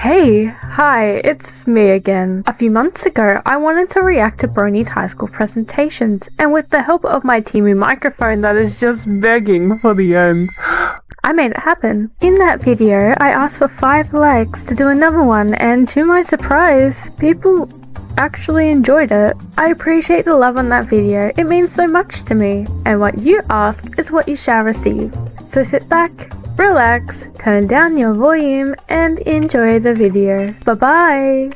Hi, it's me again. A few months ago, I wanted to react to Brony's high school presentations, and with the help of my teamy microphone that is just begging for the end, I made it happen. In that video, I asked for 5 likes to do another one, and to my surprise, people actually enjoyed it. I appreciate the love on that video, it means so much to me, and what you ask is what you shall receive. So sit back, relax, turn down your volume, and enjoy the video. Bye bye!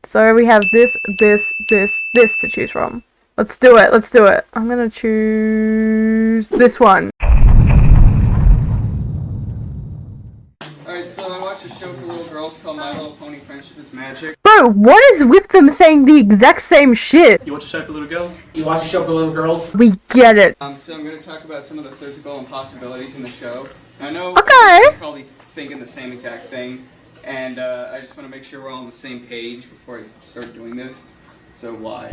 So we have this to choose from. Let's do it. I'm gonna choose this one. Alright, so I watched a show for little girls called My Little Pony Friendship is Magic. Bro, what is with them saying the exact same shit? You watch a show for little girls? You watch a show for little girls? We get it. So I'm going to talk about some of the physical impossibilities in the show. I know Okay. everyone's probably thinking the same exact thing, and I just want to make sure we're all on the same page before I start doing this. So why?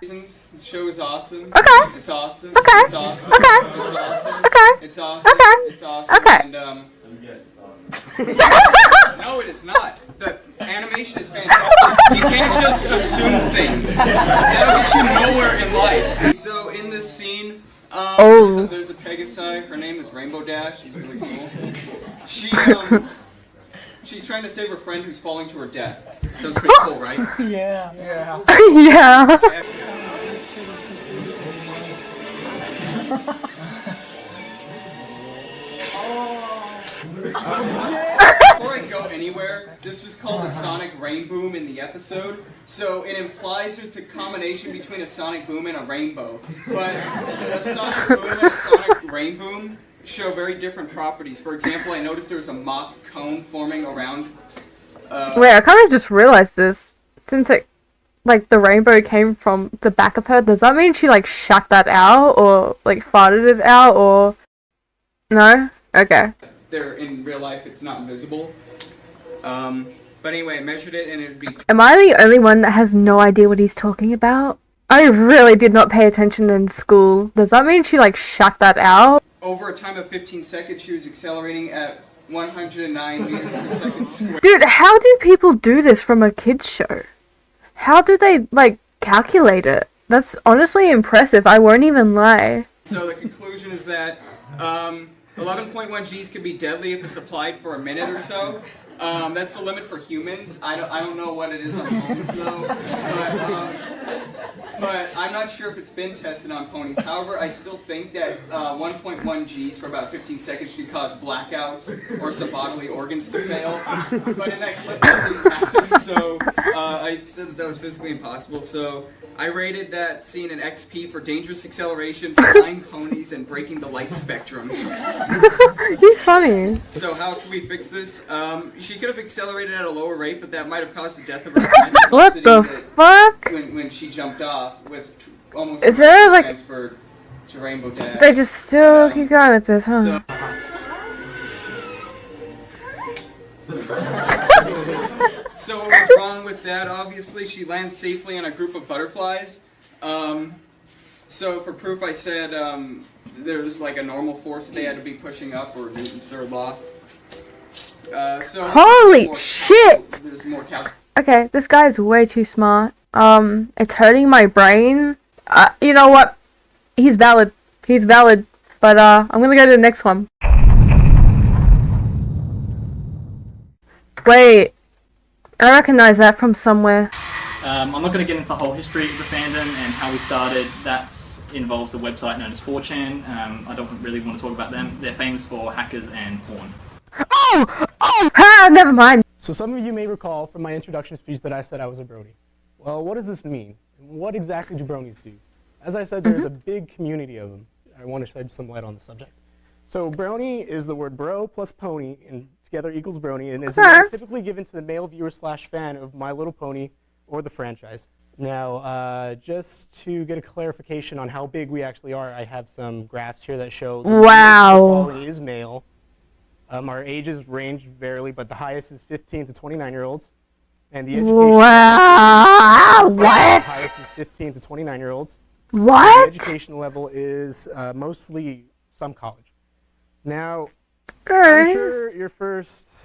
Reasons. The show is awesome. Okay. It's awesome. Okay. It's awesome. Okay. It's awesome. Okay. It's awesome. Okay. It's awesome. Okay. And yes, it's awesome. No, it is not. The animation is fantastic. You can't just assume things. That'll get you nowhere in life. So in this scene, there's a Pegasi. Her name is Rainbow Dash. She's really cool. She's trying to save her friend who's falling to her death. So it's pretty cool, right? Yeah. Yeah. Before I go anywhere, this was called the sonic rain boom in the episode, so it implies it's a combination between a sonic boom and a rainbow. But a sonic boom and a sonic rain boom show very different properties. For example, I noticed there was a mock cone forming around... Wait, I kind of just realized this. Since it, like, the rainbow came from the back of her, does that mean she, like, shut that out? Or, like, farted it out? Or... No? Okay. There, in real life, it's not visible. But anyway, I measured it and it'd be... Am I the only one that has no idea what he's talking about? I really did not pay attention in school. Does that mean she, like, shut that out? Over a time of 15 seconds, she was accelerating at 109 meters per second squared. Dude, how do people do this from a kid's show? How do they, like, calculate it? That's honestly impressive, I won't even lie. So the conclusion is that 11.1 Gs can be deadly if it's applied for a minute or so. That's the limit for humans. I don't know what it is on ponies though, but I'm not sure if it's been tested on ponies. However, I still think that 1.1 Gs for about 15 seconds could cause blackouts or some bodily organs to fail. But in that clip, that didn't happen, so I said that was physically impossible. So I rated that scene an XP for dangerous acceleration, flying ponies, and breaking the light spectrum. He's funny. So how can we fix this? She could have accelerated at a lower rate, but that might have caused the death of her friend. What the fuck? When she jumped off was almost Is there, like, transferred to Rainbow Dash. They just still keep going with this, huh? So what was wrong with that? Obviously, she lands safely on a group of butterflies. So for proof, I said there's like a normal force that they had to be pushing up, or Newton's third law. Holy shit! There's more Okay, this guy is way too smart. It's hurting my brain. You know what? He's valid. But, I'm gonna go to the next one. Wait. I recognize that from somewhere. I'm not going to get into the whole history of the fandom and how we started. That involves a website known as 4chan. I don't really want to talk about them. They're famous for hackers and porn. Never mind. So some of you may recall from my introduction speech that I said I was a Brony. Well, what does this mean? What exactly do Bronies do? As I said, there's a big community of them. I want to shed some light on the subject. So Brony is the word bro plus pony, and together equals Brony, and is typically given to the male viewer / fan of My Little Pony or the franchise. Now, just to get a clarification on how big we actually are, I have some graphs here that show the following is male. Our ages range vary, but the highest is 15 to 29-year-olds. And the education wow, the what? highest is 15 to 29-year-olds. The What? education level is mostly some college. Now, I'm Alright. sure your first...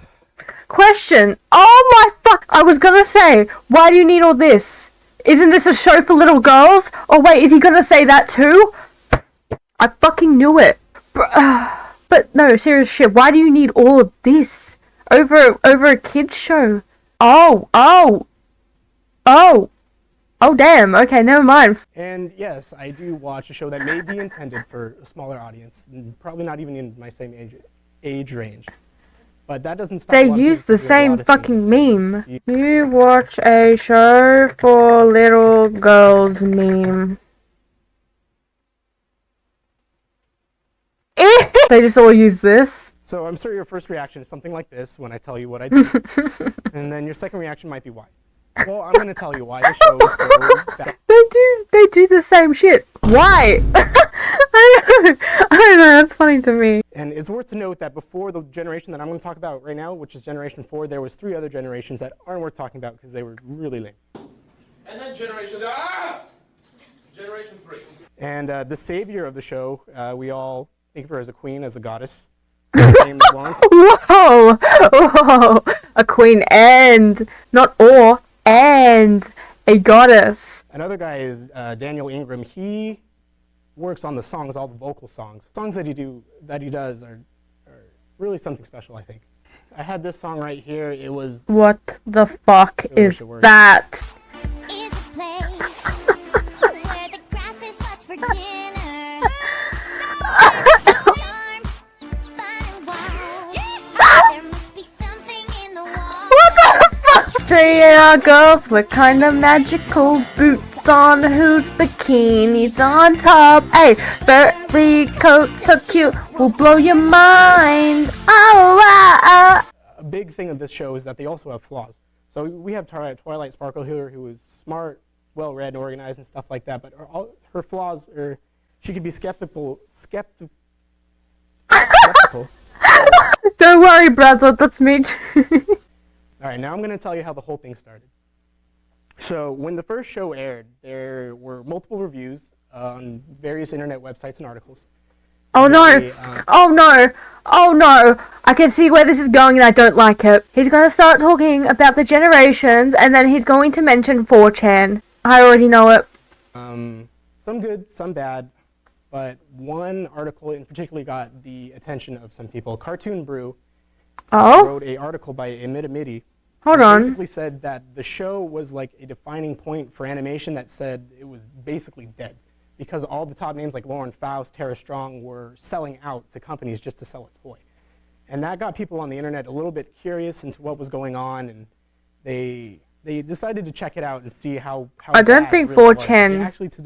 Question. Oh my fuck. I was gonna say, why do you need all this? Isn't this a show for little girls? Oh wait, is he gonna say that too? I fucking knew it. But no, serious shit. Why do you need all of this over a kids show? Oh, damn. Okay, never mind. And yes, I do watch a show that may be intended for a smaller audience, and probably not even in my same age range. But that doesn't stop. They a lot of use people the from doing a same lot of fucking things. meme. You watch a show for little girls meme. They just all use this. So I'm sure your first reaction is something like this when I tell you what I do. And then your second reaction might be why. Well, I'm going to tell you why the show is so bad. They do the same shit. Why? I don't know, that's funny to me. And it's worth to note that before the generation that I'm going to talk about right now, which is Generation 4, there was 3 other generations that aren't worth talking about because they were really lame. And then Generation 3. And the savior of the show, we all think of her as a queen, as a goddess. Her name is Lauren. Whoa! A queen and, not or, and a goddess. Another guy is Daniel Ingram. He works on the songs, all the vocal songs. Songs that he does are really something special, I think. I had this song right here. It was... What the fuck I is wish it worked. that? Is a place where the grass is much for dinner. Charms, fun and wild. There must be something in the water. What the fuck? Straight girls with kind of magical boots on, whose bikini's on top. Hey, furry coat so cute, will blow your mind. Oh, A big thing of this show is that they also have flaws. So we have Twilight Sparkle here, who is smart, well-read, and organized, and stuff like that. But her flaws are, she could be skeptical. Don't worry, brother, that's me too. All right, now I'm going to tell you how the whole thing started. So when the first show aired, there were multiple reviews on various internet websites and articles. Oh no! They, Oh no! Oh no! I can see where this is going and I don't like it. He's gonna start talking about the generations and then he's going to mention 4chan. I already know it. Some good, some bad, but one article in particular got the attention of some people. Cartoon Brew Oh? wrote an article by Emid. Hold It on. basically said that the show was like a defining point for animation that said it was basically dead because all the top names like Lauren Faust, Tara Strong were selling out to companies just to sell a toy. And that got people on the internet a little bit curious into what was going on, and they decided to check it out and see how I don't bad think it really was. 4chan And actually, to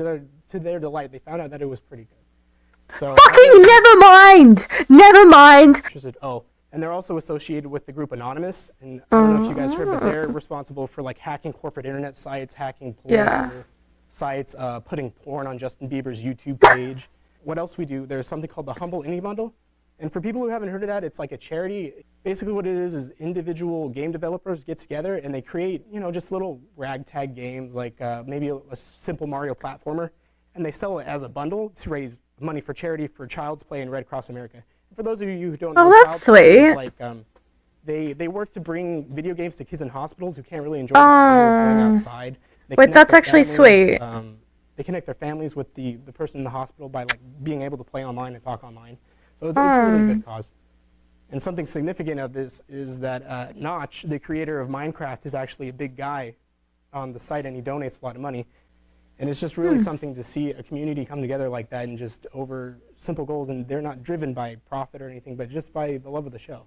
their delight, they found out that it was pretty good. So Fucking never mind! Never mind! interested. Oh, and they're also associated with the group Anonymous, and I don't know if you guys heard, but they're responsible for like hacking corporate internet sites, hacking political sites, putting porn on Justin Bieber's YouTube page. What else we do? There's something called the Humble Indie Bundle, and for people who haven't heard of that, it's like a charity. Basically, what it is individual game developers get together and they create, just little ragtag games, like maybe a simple Mario platformer, and they sell it as a bundle to raise money for charity for Child's Play and Red Cross America. For those of you who don't know, that's Child's Play is sweet. they work to bring video games to kids in hospitals who can't really enjoy playing outside. They Wait, connect that's their actually families, sweet. They connect their families with the person in the hospital by like being able to play online and talk online. So it's a really good cause. And something significant of this is that 𝐋𝐈𝐍𝐿, the creator of Minecraft, is actually a big guy on the site, and he donates a lot of money. And it's just really something to see a community come together like that and just over simple goals, and they're not driven by profit or anything, but just by the love of the show.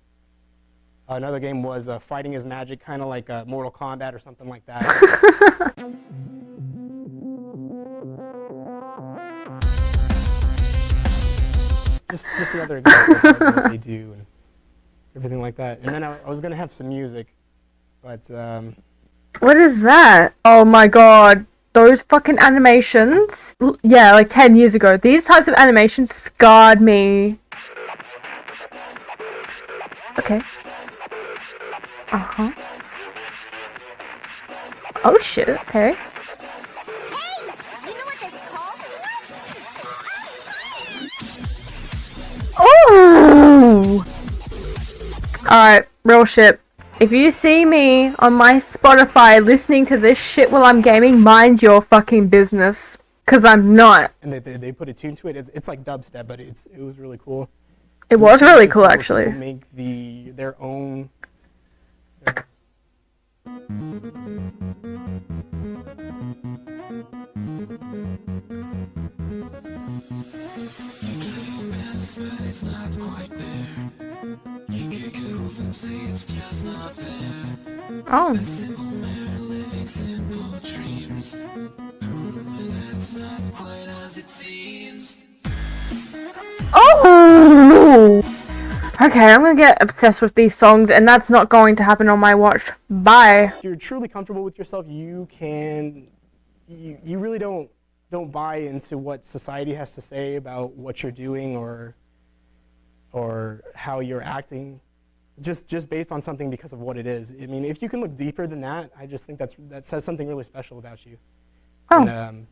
Another game was Fighting is Magic, kind of like Mortal Kombat or something like that. just another example of what they do and everything like that. And then I was going to have some music, but... What is that? Oh my god. Those fucking animations. Yeah, like 10 years ago. These types of animations scarred me. Okay. Uh-huh. Oh shit, okay. Hey, you know what this calls me? Alright, real shit. If you see me on my Spotify listening to this shit while I'm gaming, mind your fucking business. Cause I'm not. And they put a tune to it. It's like dubstep, but it was really cool. It was really cool, actually. Make their own. Oh. Oh! Okay, I'm gonna get obsessed with these songs, and that's not going to happen on my watch. Bye. If you're truly comfortable with yourself, you really don't buy into what society has to say about what you're doing or how you're acting, just based on something because of what it is. I mean, if you can look deeper than that, I just think that says something really special about you. Oh. And,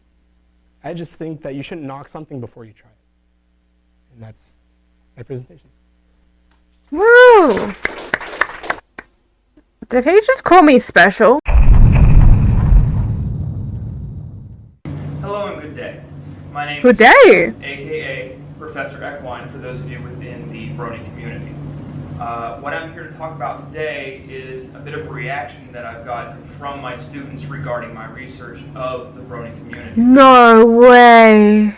I just think that you shouldn't knock something before you try it. And that's my presentation. Woo! Did he just call me special? Hello and good day. My name Good is day! aka Professor 𝐋𝐈𝐍𝐿 for those of you within the Brony community. What I'm here to talk about today is a bit of a reaction that I've got from my students regarding my research of the Brony community. No way!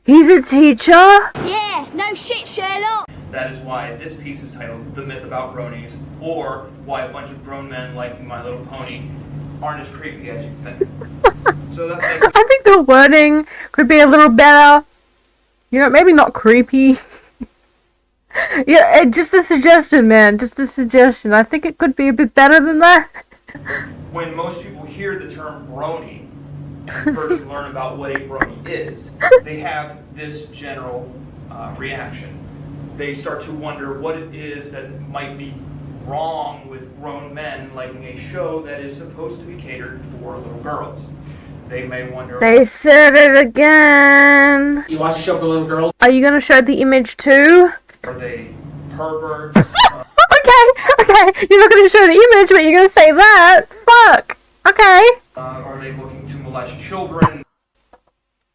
He's a teacher? Yeah, no shit, Sherlock. That is why this piece is titled The Myth About Bronies, or Why a Bunch of Grown Men Liking My Little Pony Aren't as Creepy as You Think. So that makes I think the wording could be a little better. You know, maybe not creepy. Yeah, just a suggestion, man. Just a suggestion. I think it could be a bit better than that. when most people hear the term brony and first learn about what a brony is, they have this general reaction. They start to wonder what it is that might be wrong with grown men liking a show that is supposed to be catered for little girls. They may wonder... They said it again. You watch a show for little girls? Are you gonna show the image too? Are they perverts? Okay, you're not gonna show the image, but you're gonna say that. Fuck. Okay. Are they looking to molest children?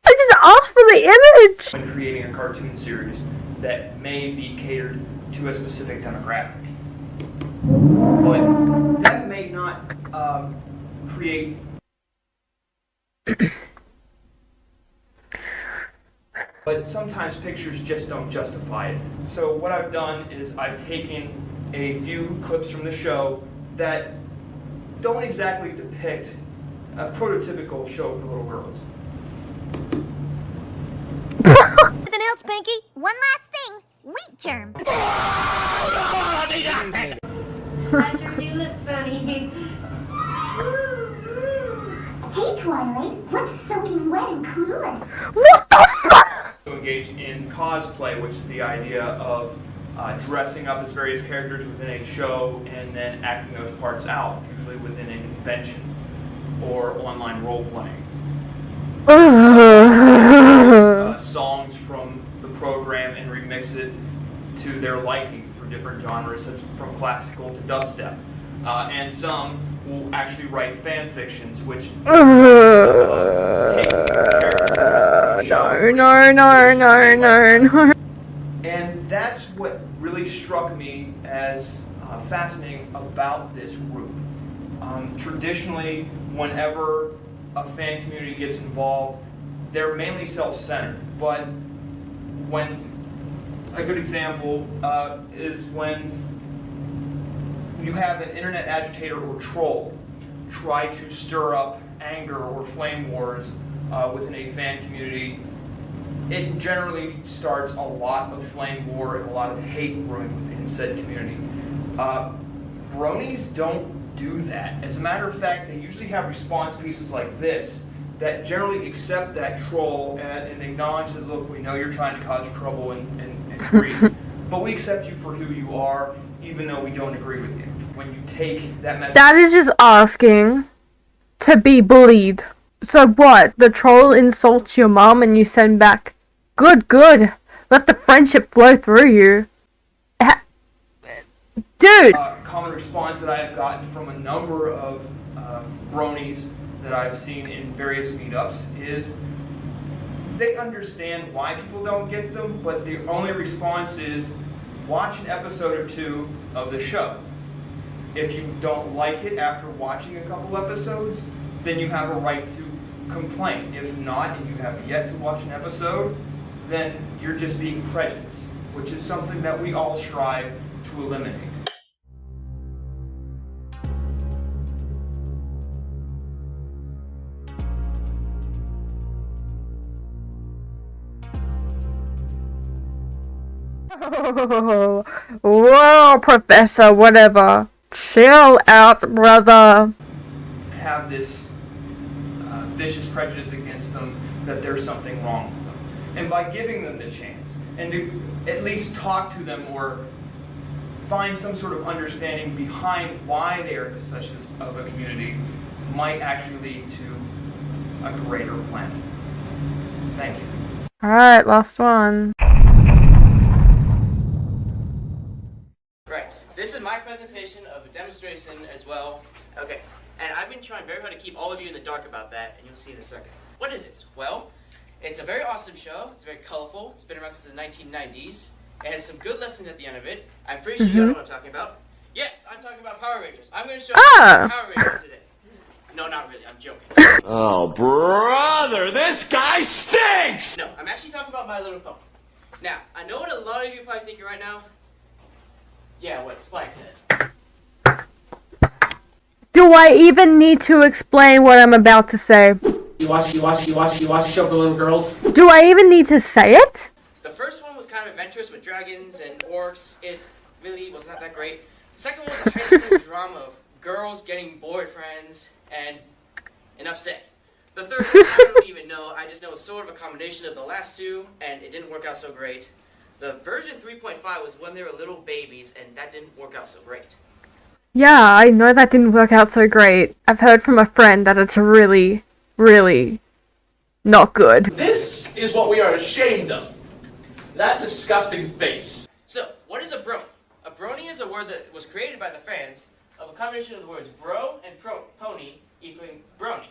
I just asked for the image. When creating a cartoon series that may be catered to a specific demographic. But that may not create... But sometimes pictures just don't justify it. So what I've done is I've taken a few clips from the show that don't exactly depict a prototypical show for little girls. Anything else, Pinky? One last thing. Wheat germ. Roger, you look funny. Hey, Twilight. What's soaking wet and clueless? What the fuck? To engage in cosplay, which is the idea of dressing up as various characters within a show and then acting those parts out, usually within a convention or online role-playing. Songs from the program and remix it to their liking through different genres, such from classical to dubstep. And some will actually write fan fictions, which take characters from the show. No. And that's what really struck me as fascinating about this group. Traditionally, whenever a fan community gets involved, they're mainly self-centered. But when a good example is when you have an internet agitator or troll try to stir up anger or flame wars within a fan community, it generally starts a lot of flame war and a lot of hate brewing within said community. Bronies don't do that. As a matter of fact, they usually have response pieces like this that generally accept that troll and acknowledge that, look, we know you're trying to cause trouble and grief, but we accept you for who you are, even though we don't agree with you. When you take that message... That is just asking to be bullied. So what? The troll insults your mom and you send back, good. Let the friendship flow through you. Dude! Common response that I have gotten from a number of bronies that I've seen in various meetups is they understand why people don't get them, but the only response is watch an episode or two of the show. If you don't like it after watching a couple episodes, then you have a right to complain. If not, and you have yet to watch an episode, then you're just being prejudiced, which is something that we all strive to eliminate. Oh, whoa, Professor, whatever. Chill out, brother. Have this vicious prejudice against them that there's something wrong with them. And by giving them the chance and to at least talk to them or find some sort of understanding behind why they are such of a community might actually lead to a greater planet. Thank you. Alright, last one. Right. This is my presentation of a demonstration as well. Okay. And I've been trying very hard to keep all of you in the dark about that, and you'll see in a second. What is it? Well, it's a very awesome show. It's very colorful. It's been around since the 1990s. It has some good lessons at the end of it. I'm pretty sure you know what I'm talking about. Yes, I'm talking about Power Rangers. I'm going to show you Power Rangers today. No, not really. I'm joking. Oh, brother, this guy stinks! No, I'm actually talking about My Little Pony. Now, I know what a lot of you are probably thinking right now. Yeah, what Spike says. Do I even need to explain what I'm about to say? You watch a show for little girls? Do I even need to say it? The first one was kind of adventurous with dragons and orcs. It really was not that great. The second one was a high school drama of girls getting boyfriends, and enough said. The third one, I don't even know. I just know it's sort of a combination of the last two, and it didn't work out so great. The version 3.5 was when they were little babies, and that didn't work out so great. Yeah, I know that didn't work out so great. I've heard from a friend that it's really, really not good. This is what we are ashamed of. That disgusting face. So, what is a brony? A brony is a word that was created by the fans of a combination of the words bro and pony equaling brony.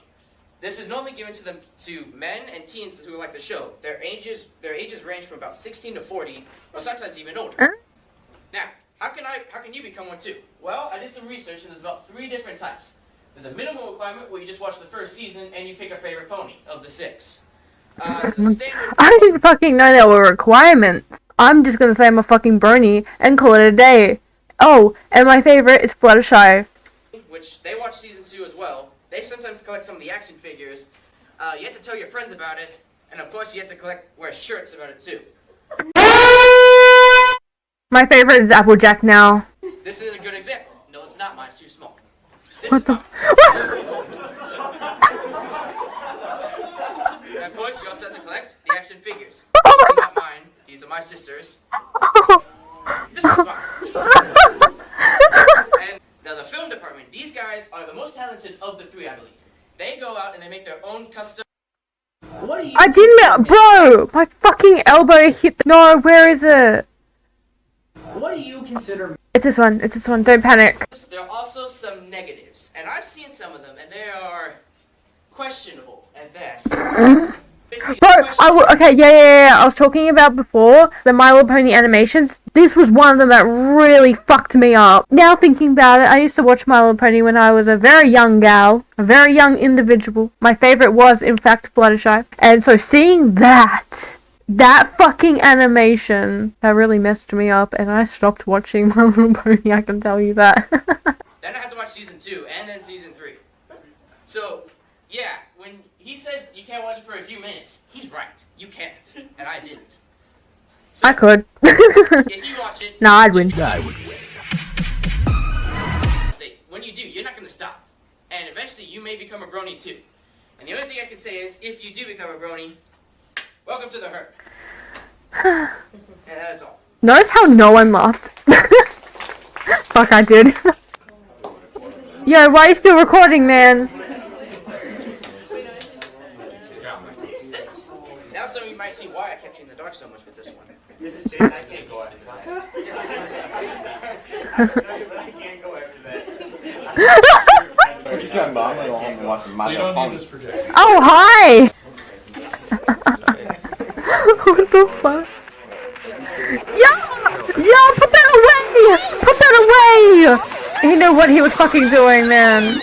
This is normally given to them to men and teens who like the show. Their ages range from about 16 to 40, or sometimes even older. Now, how can you become one too? Well, I did some research and there's about 3 different types. There's a minimum requirement where you just watch the first season and you pick a favorite pony of the 6. The standard I didn't fucking know there were requirements. I'm just gonna say I'm a fucking brony and call it a day. Oh, and my favorite is Fluttershy. which they watch season 2 as well. They sometimes collect some of the action figures. You have to tell your friends about it, and of course you have to wear shirts about it too. My favorite is Applejack now. This is a good example. No, it's not. Mine's too small. This What is the? mine. And of course, you also have to collect the action figures. These are not mine. These are my sisters. This one's mine. And now the film department. These guys are the most talented of the 3, I believe. They go out and they make their own custom. What are you? I didn't, bro. My fucking elbow hit. No, where is it? What do you consider? It's this one. It's this one. Don't panic. There are also some negatives, and I've seen some of them, and they are questionable at best. Basically, Bro, okay, yeah. I was talking about before the My Little Pony animations. This was one of them that really fucked me up. Now thinking about it, I used to watch My Little Pony when I was a very young gal, a very young individual. My favorite was, in fact, Fluttershy. And so seeing that fucking animation, that really messed me up, and I stopped watching My Little Pony, I can tell you that. Then I had to watch season 2 and then season 3. So, yeah, when he says you can't watch it for a few minutes, he's right. You can't, and I didn't. So, I could. if you watch it, Nah, I'd win. I would win. when you do, you're not going to stop. And eventually, you may become a brony too. And the only thing I can say is, if you do become a brony, welcome to the herd. And that is all. Notice how no one laughed. Fuck, I did. Yo, why are you still recording, man? Now some of you might see why I kept you in the dark so much with this one. This is Jason, I can't go after that. Sorry, but I can't go after that. I'm gonna go home and watch some My Little Pony. Oh, hi! What the fuck? Yeah! Yeah, put that away! Put that away! He knew what he was fucking doing, man.